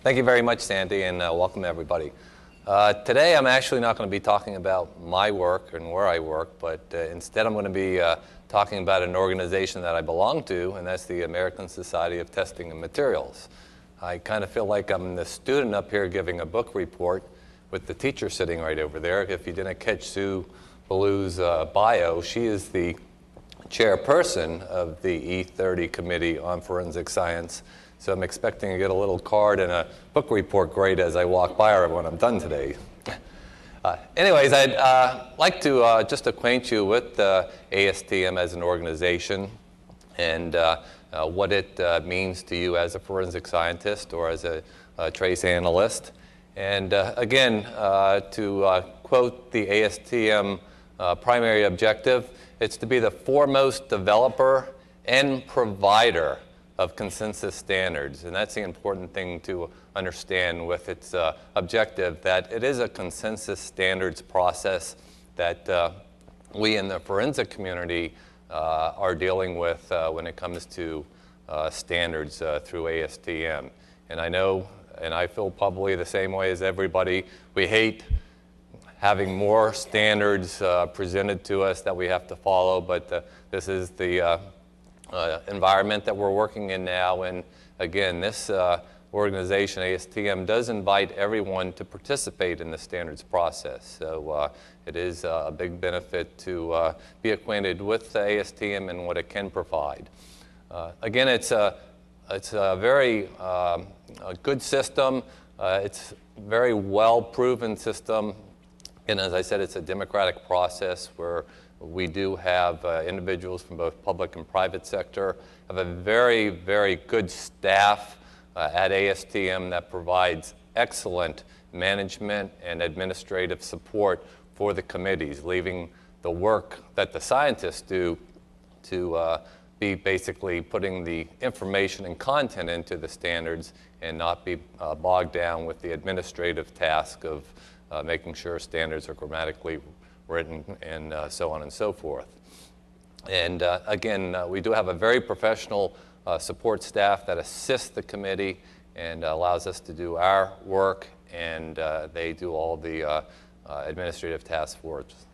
Thank you very much, Sandy, and welcome everybody. Today I'm actually not going to be talking about my work and where I work, but instead I'm going to be talking about an organization that I belong to, and that's the American Society of Testing and Materials. I kind of feel like I'm the student up here giving a book report with the teacher sitting right over there. If you didn't catch Sue Ballou's bio, she is the chairperson of the E30 Committee on Forensic Science. So I'm expecting to get a little card and a book report grade as I walk by her when I'm done today. Anyways, I'd like to just acquaint you with ASTM as an organization and what it means to you as a forensic scientist or as a trace analyst. And again, to quote the ASTM primary objective, it's to be the foremost developer and provider of consensus standards. And that's the important thing to understand with its objective, that it is a consensus standards process that we in the forensic community are dealing with when it comes to standards through ASTM. And I know, and I feel probably the same way as everybody, we hate having more standards presented to us that we have to follow, but this is the environment that we're working in now. And again, this organization, ASTM, does invite everyone to participate in the standards process. So it is a big benefit to be acquainted with ASTM and what it can provide. Again, it's a very good system. It's a very well-proven system. And as I said, it's a democratic process where we do have individuals from both public and private sector, have a very, very good staff at ASTM that provides excellent management and administrative support for the committees, leaving the work that the scientists do to be basically putting the information and content into the standards and not be bogged down with the administrative task of making sure standards are grammatically written and so on and so forth. And again, we do have a very professional support staff that assists the committee and allows us to do our work, and they do all the administrative tasks for us.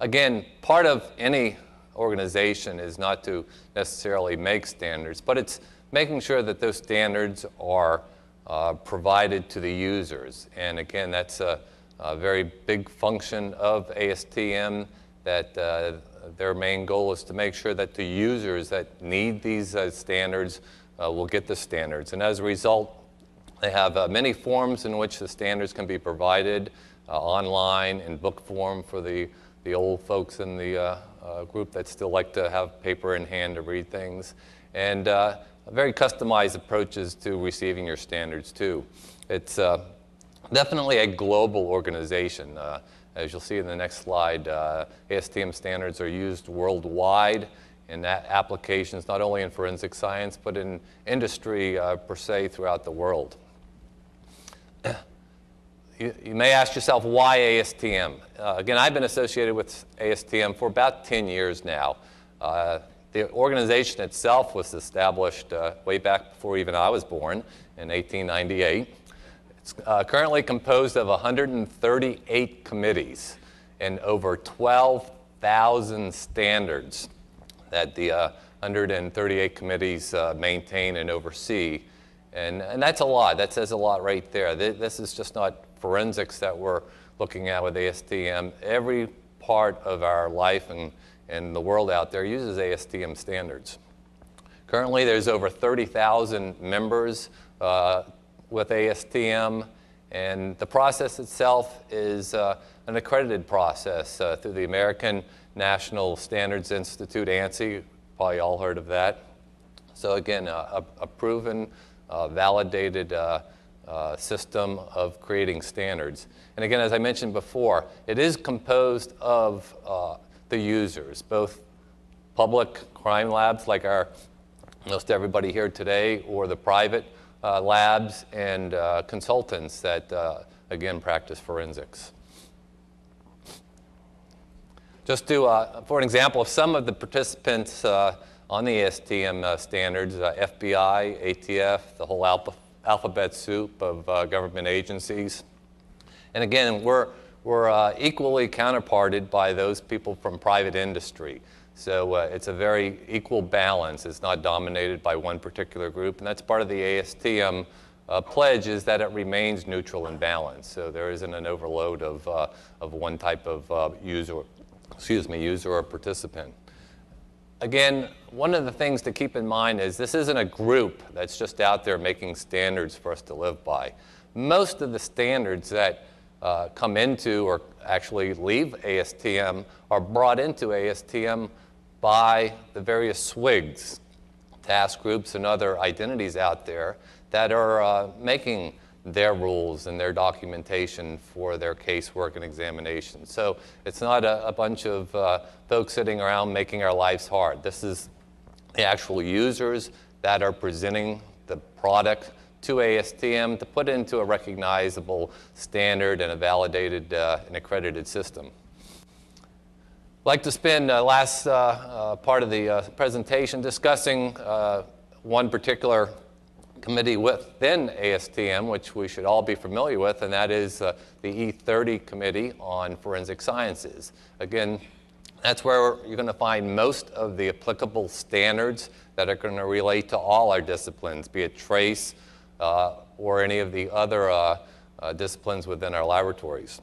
Again, part of any organization is not to necessarily make standards, but it's making sure that those standards are provided to the users. And again, that's a very big function of ASTM, that their main goal is to make sure that the users that need these standards will get the standards. And as a result, they have many forms in which the standards can be provided, online, in book form for the old folks in the group that still like to have paper in hand to read things, and very customized approaches to receiving your standards too. It's definitely a global organization. As you'll see in the next slide, ASTM standards are used worldwide in applications not only in forensic science but in industry per se throughout the world. You may ask yourself, why ASTM? Again, I've been associated with ASTM for about 10 years now. The organization itself was established way back before even I was born in 1898. It's currently composed of 138 committees and over 12,000 standards that the 138 committees maintain and oversee. And that's a lot. That says a lot right there. This is just not forensics that we're looking at with ASTM. Every part of our life and the world out there uses ASTM standards. Currently, there's over 30,000 members with ASTM, and the process itself is an accredited process through the American National Standards Institute, ANSI. Probably all heard of that. So again, a proven, validated system of creating standards. And again, as I mentioned before, it is composed of the users, both public crime labs like most everybody here today, or the private labs and consultants that, again, practice forensics. Just to, for an example of some of the participants on the ASTM standards, FBI, ATF, the whole alphabet soup of government agencies. And again, we're equally counterparted by those people from private industry. So it's a very equal balance. It's not dominated by one particular group, and that's part of the ASTM pledge, is that it remains neutral and balanced. So there isn't an overload of one type of user or participant. Again, one of the things to keep in mind is this isn't a group that's just out there making standards for us to live by. Most of the standards that come into or actually leave ASTM are brought into ASTM by the various SWIGs, task groups, and other identities out there that are making their rules and their documentation for their casework and examination. So it's not a bunch of folks sitting around making our lives hard. This is the actual users that are presenting the product to ASTM to put into a recognizable standard and a validated and accredited system. I'd like to spend the last part of the presentation discussing one particular committee within ASTM, which we should all be familiar with, and that is the E30 Committee on Forensic Sciences. Again, that's where you're going to find most of the applicable standards that are going to relate to all our disciplines, be it trace or any of the other disciplines within our laboratories.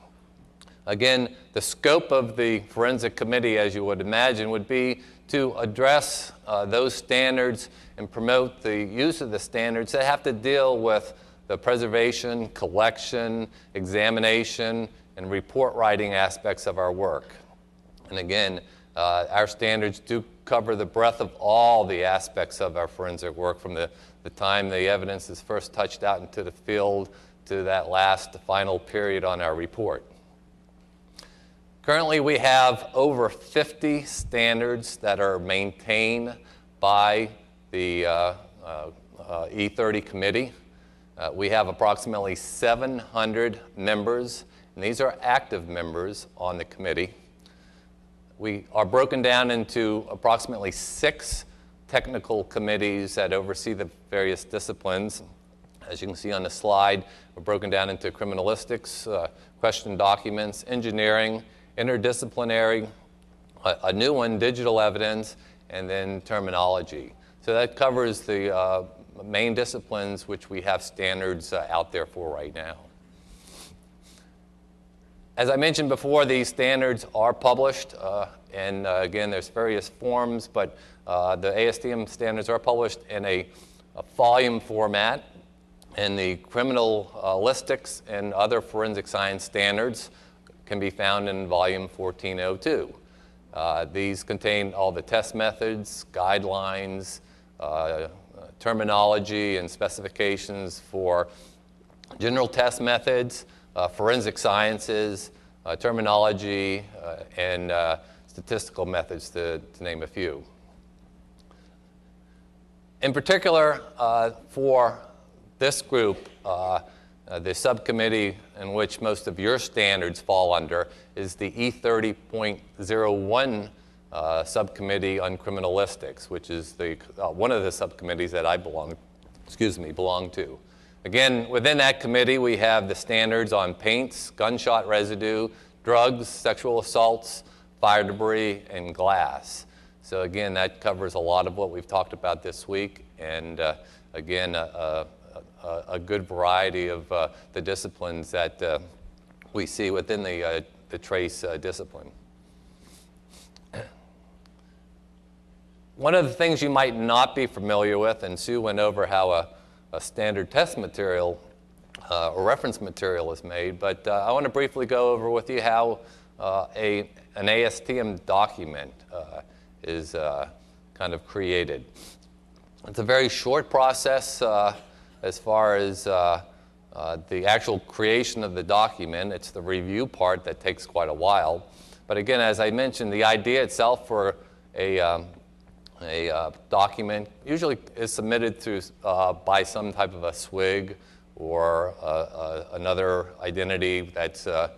Again, the scope of the Forensic Committee, as you would imagine, would be to address those standards and promote the use of the standards that have to deal with the preservation, collection, examination, and report writing aspects of our work. And again, our standards do cover the breadth of all the aspects of our forensic work, from the time the evidence is first touched out into the field to that last final period on our report. Currently, we have over 50 standards that are maintained by the E30 Committee. We have approximately 700 members, and these are active members on the committee. We are broken down into approximately 6 technical committees that oversee the various disciplines. As you can see on the slide, we're broken down into criminalistics, question documents, engineering, interdisciplinary, a new one, digital evidence, and then terminology. So that covers the main disciplines which we have standards out there for right now. As I mentioned before, these standards are published, and again, there's various forms, but the ASTM standards are published in a volume format, and the criminalistics and other forensic science standards can be found in volume 1402. These contain all the test methods, guidelines, terminology, and specifications for general test methods, forensic sciences, terminology, and statistical methods, to name a few. In particular, for this group, the subcommittee in which most of your standards fall under is the E30.01 subcommittee on criminalistics, which is the one of the subcommittees that I belong to. Again, within that committee, we have the standards on paints, gunshot residue, drugs, sexual assaults, fire debris, and glass. So again, that covers a lot of what we've talked about this week, and again, a good variety of the disciplines that we see within the trace discipline. One of the things you might not be familiar with, and Sue went over how a standard test material or reference material is made, but I want to briefly go over with you how an ASTM document is kind of created. It's a very short process as far as the actual creation of the document. It's the review part that takes quite a while. But again, as I mentioned, the idea itself for a document usually is submitted through by some type of a SWIG or another identity that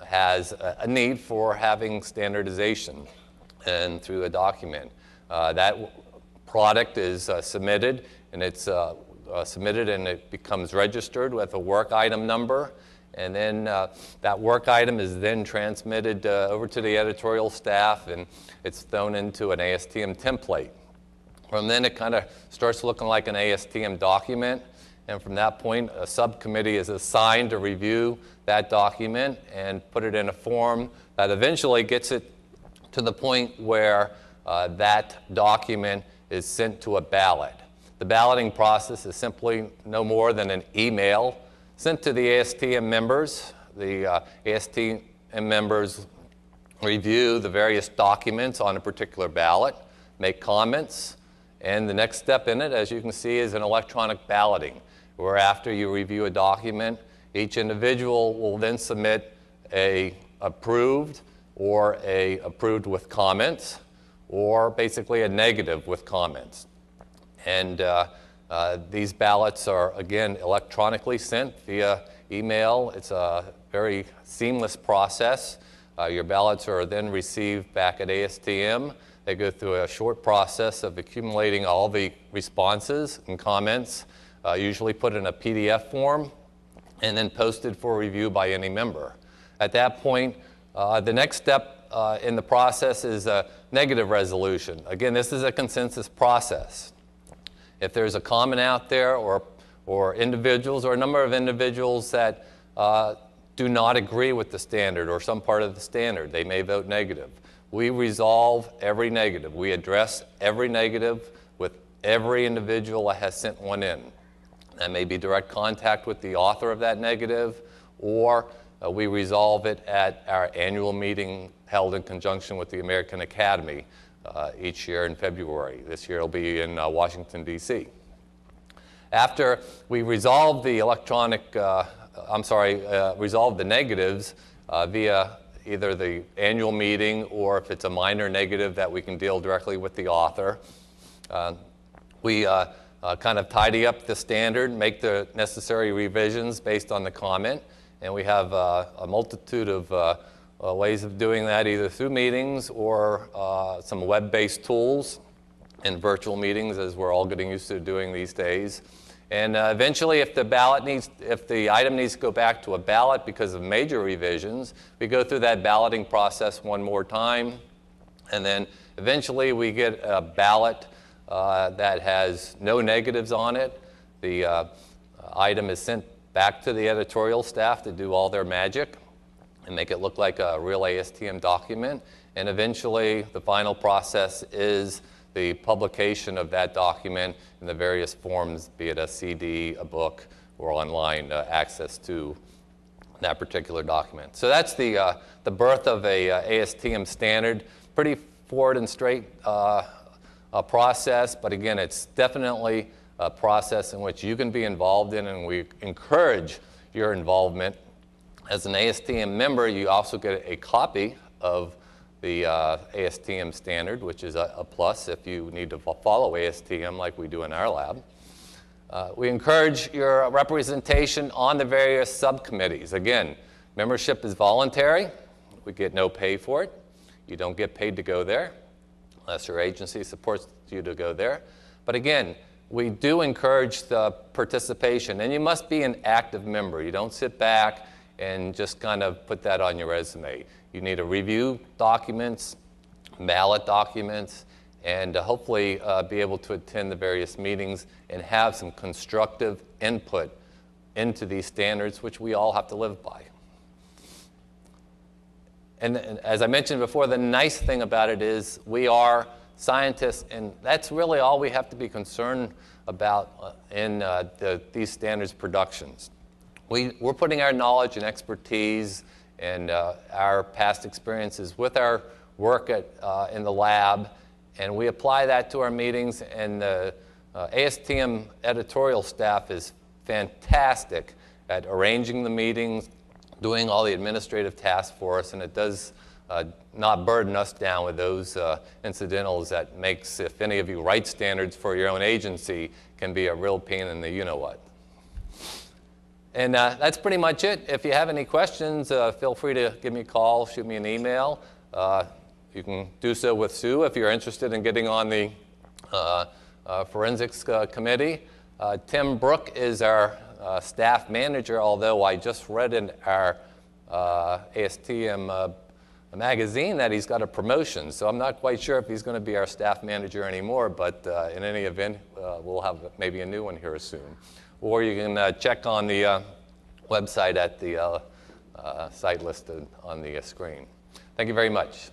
has a need for having standardization and through a document. That product is submitted, and it's submitted and it becomes registered with a work item number. And then that work item is then transmitted over to the editorial staff, and it's thrown into an ASTM template. From then it kind of starts looking like an ASTM document, and from that point a subcommittee is assigned to review that document and put it in a form that eventually gets it to the point where that document is sent to a ballot. The balloting process is simply no more than an email sent to the ASTM members. The ASTM members review the various documents on a particular ballot, make comments, and the next step in it, as you can see, is an electronic balloting, where after you review a document, each individual will then submit a approved or a approved with comments, or basically a negative with comments. And these ballots are, again, electronically sent via email. It's a very seamless process. Your ballots are then received back at ASTM. They go through a short process of accumulating all the responses and comments, usually put in a PDF form, and then posted for review by any member. At that point, the next step in the process is a negative resolution. Again, this is a consensus process. If there's a comment out there or individuals or a number of individuals that do not agree with the standard or some part of the standard, they may vote negative. We resolve every negative. We address every negative with every individual that has sent one in. That may be direct contact with the author of that negative, or we resolve it at our annual meeting held in conjunction with the American Academy each year in February. This year it'll be in Washington, D.C. After we resolve the resolve the negatives via either the annual meeting, or if it's a minor negative that we can deal directly with the author, we kind of tidy up the standard, make the necessary revisions based on the comment, and we have a multitude of ways of doing that, either through meetings or some web-based tools and virtual meetings, as we're all getting used to doing these days. And eventually, if the item needs to go back to a ballot because of major revisions, we go through that balloting process one more time, and then eventually we get a ballot that has no negatives on it. The item is sent back to the editorial staff to do all their magic and make it look like a real ASTM document. And eventually, the final process is the publication of that document in the various forms, be it a CD, a book, or online access to that particular document. So that's the birth of a ASTM standard. Pretty forward and straight process, but again, it's definitely a process in which you can be involved in, and we encourage your involvement. As an ASTM member, you also get a copy of the ASTM standard, which is a plus if you need to follow ASTM like we do in our lab. We encourage your representation on the various subcommittees. Again, membership is voluntary. We get no pay for it. You don't get paid to go there unless your agency supports you to go there. But again, we do encourage the participation, and you must be an active member. You don't sit back and just kind of put that on your resume. You need to review documents, ballot documents, and hopefully be able to attend the various meetings and have some constructive input into these standards, which we all have to live by. And as I mentioned before, the nice thing about it is we are scientists, and that's really all we have to be concerned about in these standards productions. We're putting our knowledge and expertise and our past experiences with our work in the lab, and we apply that to our meetings, and the ASTM editorial staff is fantastic at arranging the meetings, doing all the administrative tasks for us, and it does not burden us down with those incidentals that makes, if any of you write standards for your own agency, can be a real pain in the you-know-what. And that's pretty much it. If you have any questions, feel free to give me a call, shoot me an email. you can do so with Sue if you're interested in getting on the forensics committee. Tim Brook is our staff manager, although I just read in our ASTM magazine that he's got a promotion. So I'm not quite sure if he's going to be our staff manager anymore, but in any event, we'll have maybe a new one here soon. Or you can check on the website at the site listed on the screen. Thank you very much.